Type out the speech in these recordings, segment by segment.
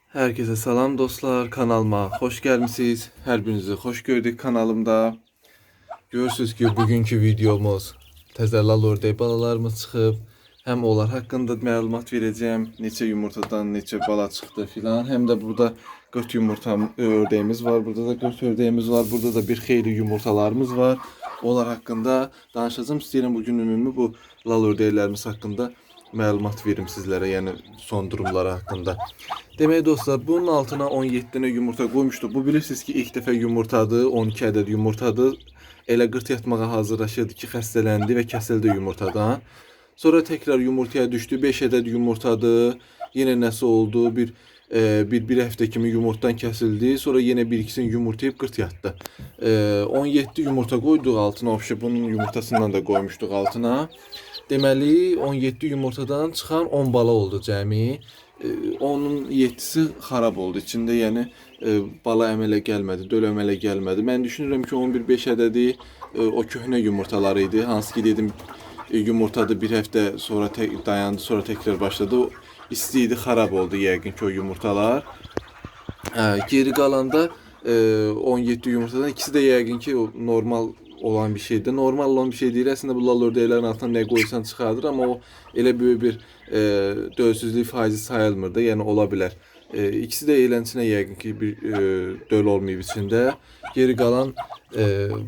Herkese salam dostlar, kanalıma hoş gelmişsiniz. Her birinizi hoş gördük kanalımda. Görürsünüz ki bugünkü videomuz təzə lal ördək balalarımız çıxıb. Hem onlar hakkında məlumat vereceğim. Neçə yumurtadan neçə bala çıxdı filan. Hem de burada 40 yumurta ördəyimiz var. Burada da 40 ördəyimiz var. Burada da bir xeyli yumurtalarımız var. Onlar hakkında danışacağım. İstəyirəm bugün ümumi bu lal ördəklərimiz hakkında məlumat verim sizlere, yani son durumları hakkında. Demək dostlar, bunun altına 17 dənə yumurta qoymuşdu. Bu bilirsiniz ki, ilk dəfə yumurtadır, 12 ədəd yumurtadır. Elə qırt yatmağa hazırlaşırdı ki, xəstələndi və kəsildi yumurtadan. Sonra tekrar yumurtaya düşdü, 5 ədəd yumurtadır. Yenə nəsə oldu, bir həftə kimi yumurtadan kəsildi. Sonra yenə bir ikisini yumurtayıb qırt yatdı. 17 yumurta qoyduq altına, bunun yumurtasından da qoymuşduq altına. Deməli 17 yumurtadan çıxan 10 bala oldu cəmi. Onun 7'si xarab oldu. İçində yəni bala əmələ gəlmədi, döl əmələ gəlmədi. Mən düşünürəm ki, 11-5 ədədi o köhnə yumurtaları idi. Hansı ki dedim yumurtadı, bir həftə sonra dayandı, sonra tekrar başladı. O isti idi, xarab oldu yəqin ki o yumurtalar. Geri qalanda 17 yumurtadan ikisi de yəqin ki o normal olan bir şeydi. Normal olan bir şey değil. Aslında bu lal ördəklərin altına ne qoysan çıxardır, ama o elə böyük bir dölsüzlük faizi sayılmırdı. Yəni ola bilər. İkisi de eğlənçinə yəqin ki bir döl olmayıb içində. Geri qalan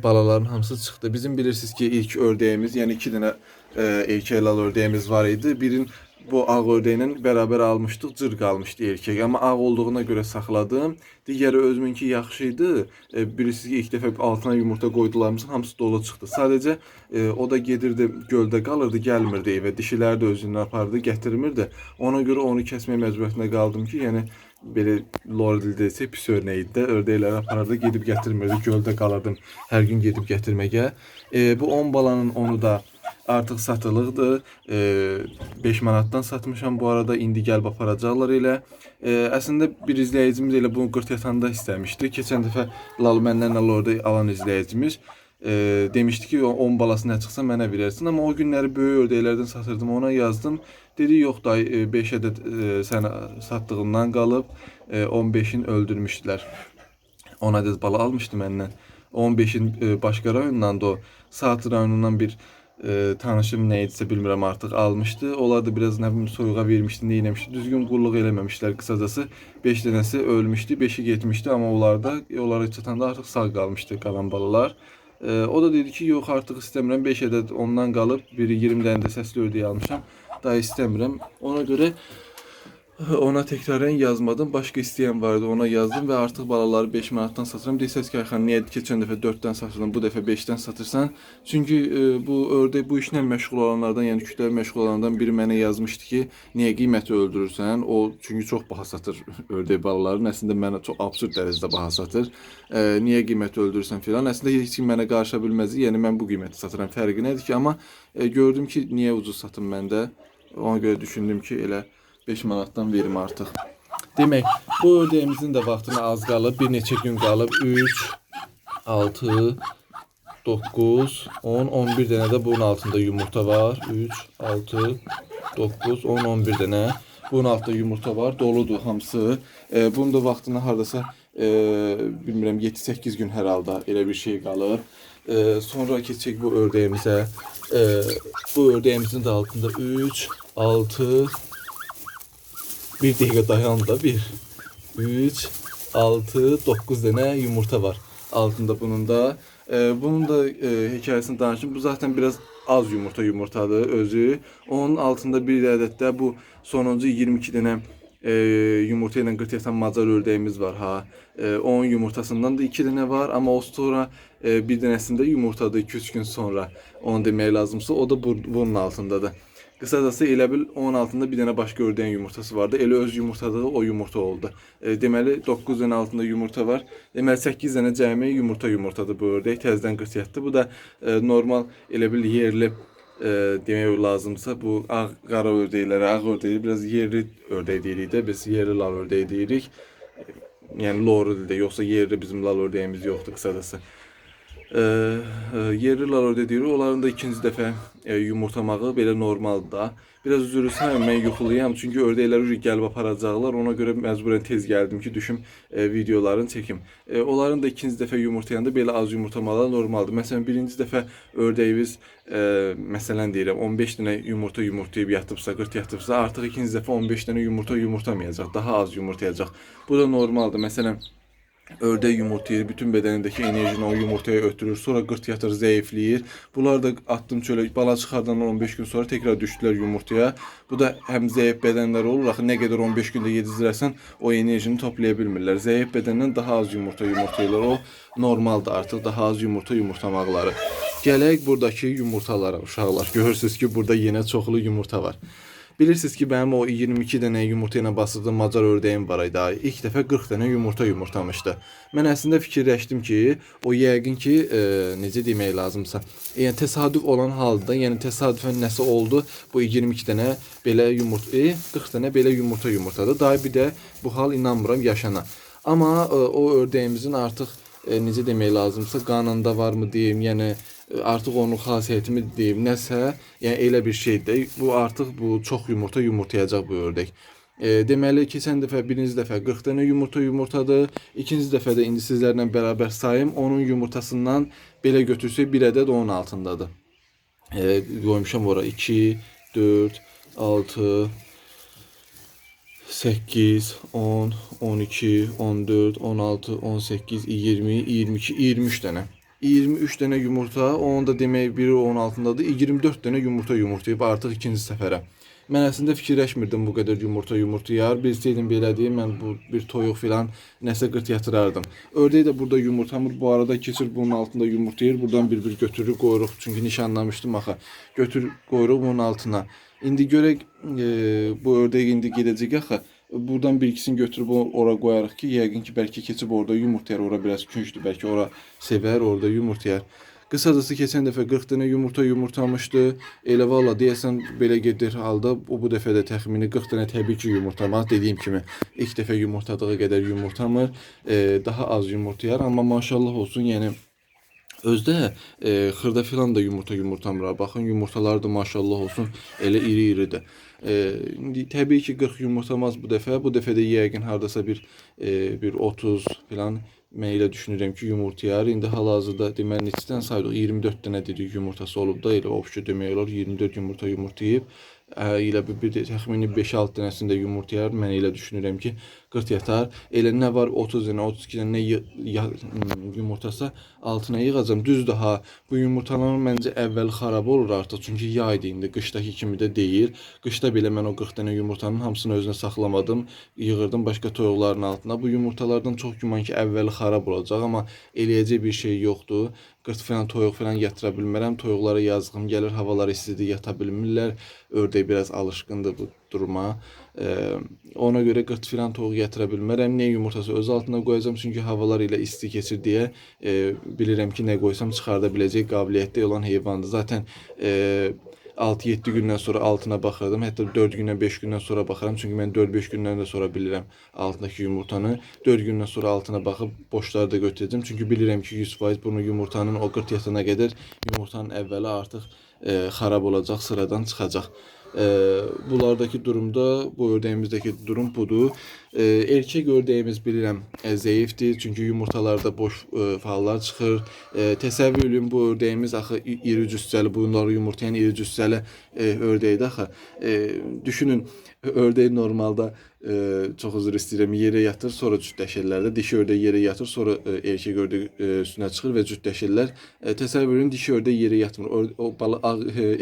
balaların hamısı çıxdı. Bizim bilirsiniz ki ilk ördəyimiz, yəni 2 dənə erkək lal ördəyimiz var idi. Birin bu ağ ördəklə beraber almışdıq, cır qalmışdı erkek. Ama ağ olduğuna göre saxladım. Digəri özümünki yaxşı idi. Birisi ilk dəfə altına yumurta qoydularımızın hamısı dolu çıxdı. Sadəcə o da gedirdi, göldə qalırdı, gəlmirdi evə. Dişiləri də özündən apardı, gətirmirdi. Ona görə onu kəsmək məcburiyyətində qaldım ki, yəni belə lor dildə desək pis örnək idi də. Ördəkləri aparırdı, gedib gətirmirdi, göldə qalırdım hər gün gedib gətirməyə. Bu 10 balanın onu da artıq satılıqdır. 5 manatdan satmışam bu arada, indi gəlib aparacaqlar elə. Əslində bir izləyicimiz elə bunu qırt yatanda istəmişdi. Keçən dəfə məndən lal ördək alan izləyicimiz demişdi ki 10 balası nə çıxsa mənə verərsin. Amma o günləri böyük ördəklərdən satırdım, ona yazdım. Dedi yox dayı, 5 ədəd sən satdığından qalıb 15'in öldürmüşdülər. 10 ədəd bala almışdı məndən. 15'in başqa rayonundan da o Saat rayonundan bir tanışım neydisə bilmirəm artıq almışdı. Onlar da biraz nə bilim soyuğa vermişdi, nə etmişdi. Düzgün qulluq eləməmişlər qısacası. 5 dənəsi ölmüşdü, 5'i getmişdi, amma onlara çatanda artıq sağ qalmışdı qalan balalar. O da dedi ki yox artıq istəmirəm, 5 ədəd ondan qalıb, biri 20 dənə də səsli ördək almışam. Daha istəmirəm. Ona görə ona tekraren yazmadım. Başka isteyen vardı, ona yazdım ve artık balaları 5 manattan satıram. Desəz ki Ayxan, niye keçən dəfə 4'dən satırdın, bu dəfə 5'dən satırsan? Çünkü bu ördək bu işlə məşğul olanlardan, yəni kütləvi məşğul olanlardan biri mənə yazmışdı ki, niye qiyməti öldürürsən? O çünkü çok baha satır ördək balalarını. Əslində mənə çox absurd dərəcədə baha satır. Niye qiyməti öldürürsən filan. Əslində heç kim mənə qarışa bilməzdi. Yəni mən bu qiyməti satıram. Fərqi nədir ki? Amma gördüm ki, niye ucuz satım məndə. Ona göre düşündüm ki, elə 5 manattan verim artıq. Demək, bu ördəyimizin də vaxtına az qalıb, bir neçə gün qalıb. 3, 6, 9, 10, 11 dənə də bunun altında yumurta var. 3, 6, 9, 10, 11 dənə. Bunun altında yumurta var, doludur hamısı. Bunun da vaxtına hardasa bilmirəm 7-8 gün hər halda elə bir şey qalıb. Sonra keçək bu ördəyimizə. Bu ördəyimizin də altında 3, 6, bir dəqiqə dayan da, 3, 6, 9 dənə yumurta var altında bunun da. Bunun da hekayesini danışım. Bu zaten biraz az yumurtadır özü. Onun altında bir ədəd də bu sonuncu 22 dənə yumurta ilə qırt yatan macar ördəyimiz var ha. Onun yumurtasından da 2 dənə var, amma o sonra bir dənəsində yumurtadı 2-3 gün sonra. Onu demək lazımsa o da bunun altındadır. Qısacası elə bil onun altında bir dənə başqa ördəyin yumurtası vardı. Elə öz yumurtadığı o yumurta oldu. Deməli 9 dənə altında yumurta var. Deməli 8 dənə cəmi yumurtadır bu ördək. Təzədən qırt yatdı. Bu da normal elə bil yerli demək lazımsa bu ağ qara ördəkləri, ağ ördəyi biraz yerli ördək deyirik də. Biz yerli lal ördəyi deyirik. Yəni lor dildə, yoxsa yerli bizim lal ördəyimiz yoxdur qısacası. Yerli orada deyir, onların da ikinci dəfə yumurtamağı belə normaldır da. Biraz üzr istəyirəm, mən yuxuluyam, çünki ördəklər gəlib aparacaqlar. Ona görə məcburən tez gəldim ki, düşüm videolarını çəkim. Onların da ikinci dəfə yumurtayanda belə az yumurtamalar normaldır. Məsələn, birinci dəfə ördəyimiz məsələn deyirəm 15 dənə yumurta yumurtlayıb yatıbsa, 40 yatıbsa, artıq ikinci dəfə 15 dənə yumurta yumurtamayacaq, daha az yumurtayacaq. Bu da normaldır. Məsələn, ördək yumurtayır, bütün bədənindəki enerjini o yumurtaya ötürür, sonra qırt yatır, zəifləyir. Bunlar da attım çölə, bala çıxardandan 15 gün sonra tekrar düşdülər yumurtaya. Bu da həm zəif bədənlər olur, axı nə qədər 15 gündə yedizdirəsən, o enerjini toplaya bilmirlər. Zəif bədəndən daha az yumurta yumurtayırlar, o normaldır artıq, daha az yumurta yumurtamaqları. Gələk buradakı yumurtalara, uşaqlar. Görürsünüz ki, burada yenə çoxlu yumurta var. Bilirsiniz ki, benim o 22 dənə yumurta ilə basırdığım macar ördəyim var idi. İlk dəfə 40 dənə yumurta yumurtamışdı. Mən əslində fikirləşdim ki, o yəqin ki, necə demək lazımsa, yəni təsadüf olan halda, yəni təsadüfən nəsə oldu, bu 22 dənə belə yumurta, 40 dənə belə yumurta yumurtadı. Daha bir də bu hal inanmıram yaşana. Amma o ördəyimizin artıq necə demək lazımsa, qanında varmı deyim, yəni artıq onun xasiyyətimi deyim, nəsə, yəni elə bir şeydir. Bu artıq çox yumurta yumurtayacaq bu ördək. Deməli, keçən dəfə, birinci dəfə 40 dənə yumurta yumurtadı. İkinci dəfə də indi sizlərlə bərabər sayım, onun yumurtasından belə götürsək bir ədəd onun altındadır. Qoymuşam ora 2, 4, 6, 8, 10, 12, 14, 16, 18, 20, 22, 23 dənə. 23 dənə yumurta, onun da demək biri onun altındadır. 24 dənə yumurta yumurtayıb artıq ikinci səfərə. Mən əslində fikirləşmirdim bu qədər yumurta yumurtayar. Bilsəydim belə deyim, mən bir toyuq filan nəsə qırt yatırardım. Ördək də burada yumurtamır. Bu arada keçir bunun altında yumurtayır. Buradan bir götürür qoyuruq. Çünki nişanlamışdım axı. Götür qoyuruq bunun altına. İndi görək bu ördək indi gedəcək axı. Buradan bir ikisini götürüb ora qoyarıq ki, yəqin ki, bəlkə keçib orada yumurtayar, ora biraz küncdür, bəlkə ora sevər, orada yumurtayar. Qısacası keçən dəfə 40 dənə yumurta yumurtamışdı. Elə valla deyəsən belə gedir halda bu dəfə də təxmini 40 dənə təbii ki yumurtamaz. Dediyim kimi ilk dəfə yumurtadığı qədər yumurtamır. Daha az yumurtayar, amma maşallah olsun, yəni özdə xırda filan da yumurta yumurtamır. Baxın, yumurtalar da maşallah olsun elə iri-iridir. İndi təbii ki 40 yumurtamaz bu dəfə. Bu dəfə də yəqin hardasa bir 30 filan mən elə düşünürəm ki yumurtayar. İndi hal-hazırda deməli neçədən saydıq? 24 dənə dedik yumurtası olub da, elə obşu demək olar 24 yumurta yumurtayıb. Elə bir təxmini 5-6 dənəsində yumurtayar. Mən elə düşünürəm ki 40 yatar. Elə nə var 30 dənə, 32 dənə yumurtasa altına yığacam. Düzdür ha, bu yumurtaların məncə əvvəl xarab olur artıq. Çünki yaydı indi, qışdakı kimi də deyil. Qışda belə mən o 40 dənə yumurtanın hamısını özünə saxlamadım. Yığırdım başqa toyuqların altına. Bu yumurtalardan çox güman ki əvvəli xarab olacaq, amma eləyəcək bir şey yoxdur. Qırt falan toyuq falan yatıra bilmərəm. Toyuqlara yazığım gəlir, havalar istidir, yata bilmirlər. Ördək biraz alışqındır bu duruma. Ona görə qırt filan toyuq yatıra bilmərəm. Nə yumurtası öz altına qoyacağım, çünki havalar ilə isti keçir deyə bilirəm ki, nə qoysam çıxarda biləcək qabiliyyətdə olan heyvandır. Zaten 6-7 gündən sonra altına baxırdım. Hətta 4 gündən 5 gündən sonra baxıram. Çünki mən 4-5 gündən də sonra bilirəm altındakı yumurtanı. 4 gündən sonra altına baxıb boşları da götürəcəm. Çünki bilirəm ki 100% bunu yumurtanın o qırt yatana qədər yumurtanın əvvəli artıq xarab olacaq, sıradan çıxacaq. Bunlardaki durumda, bu ördəyimizdəki durum budur. Erkek ördəyimiz bilirəm zəifdir, çünki yumurtalarda boş fallar çıxır. Təsəvvür edin, bu ördəyimiz axı iri cüssəli, bunları yumurtayan iri cüssəli ördəkdir axı. Düşünün, ördək normalda çox üzr istəyirəm, yerə yatır, sonra cütləşirlər də. Dişi ördək yerə yatır, sonra erkek ördək üstünə çıxır və cütləşirlər. Təsəvvür edin, dişi ördək yerə yatmır.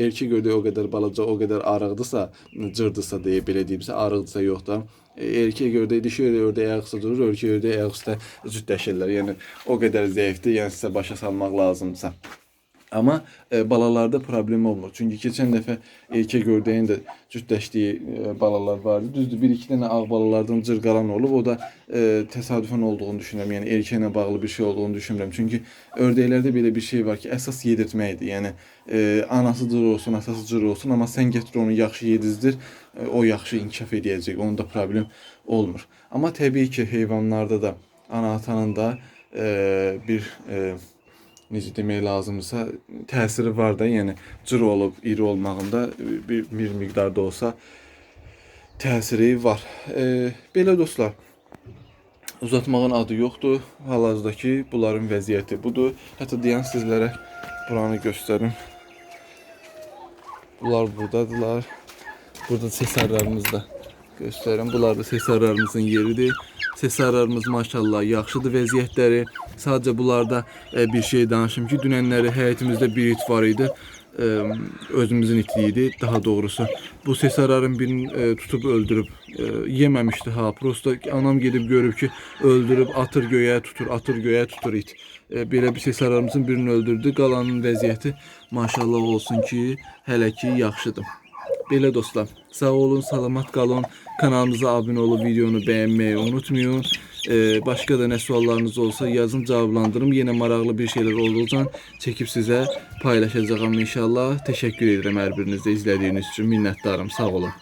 Erkek ördək o qədər balaca, o qədər arıqdısa, cırdısa deyə belə deyimsə, arıqdısa yox da. Erkek ördək, dişi ördək ayaqüstə durur, erkek ördək ayaqüstə cütləşirlər. Yəni o qədər zəifdir, yəni sizə başa salmaq lazımsa. Amma balalarda problem olmur. Çünki keçən dəfə erkek ördəyin də cütləşdiyi balalar vardı. Düzdür, bir-iki dənə ağ balalardan cırqalan olub. O da təsadüfən olduğunu düşünürəm. Yəni erkəklə bağlı bir şey olduğunu düşünmürəm. Çünki ördəklərdə belə bir şey var ki, əsas yedirtməkdir. Yəni anası cır olsun, atası cır olsun, amma sən gətir onu yaxşı yedizdir, o yaxşı inkişaf edəcək. Onda problem olmur. Amma təbii ki, heyvanlarda da ana atanın da bir necə demək lazımdırsa, təsiri var da, yəni cır olub iri olmağında bir miqdarda olsa təsiri var. Belə dostlar, uzatmağın adı yoxdur. Hal-hazırdakı bunların vəziyyəti budur. Hətta deyən sizlərə buranı göstərim. Bunlar buradadılar. Burada sesarlarımız da göstərim. Bunlar da sesarlarımızın yeridir. Sesarlarımız maşallah yaxşıdır vəziyyətləri. Sadəcə bunlarda bir şey danışım ki, dünənləri həyətimizdə bir it var idi. Özümüzün itiydi daha doğrusu. Bu sesarların birini tutup öldürüp yememişti ha. Prosta anam gedib görüb ki, öldürüp atır göğe tutur, atır göğe tutur it. Belə bir sesarlarımızın birini öldürdü. Qalanın vəziyyəti maşallah olsun ki, hələ ki yaxşıdır. Belə dostlar, sağ olun, salamat qalın. Kanalımıza abunə olub videonu bəyənməyi unutmayın. Başka da ne suallarınız olsa yazın, cevaplandırım. Yine maraqlı bir şeyler olduqca çekip size paylaşacağım inşallah. Teşekkür ederim hər birinizdə izlədiyiniz üçün. Minnətdarım. Sağ olun.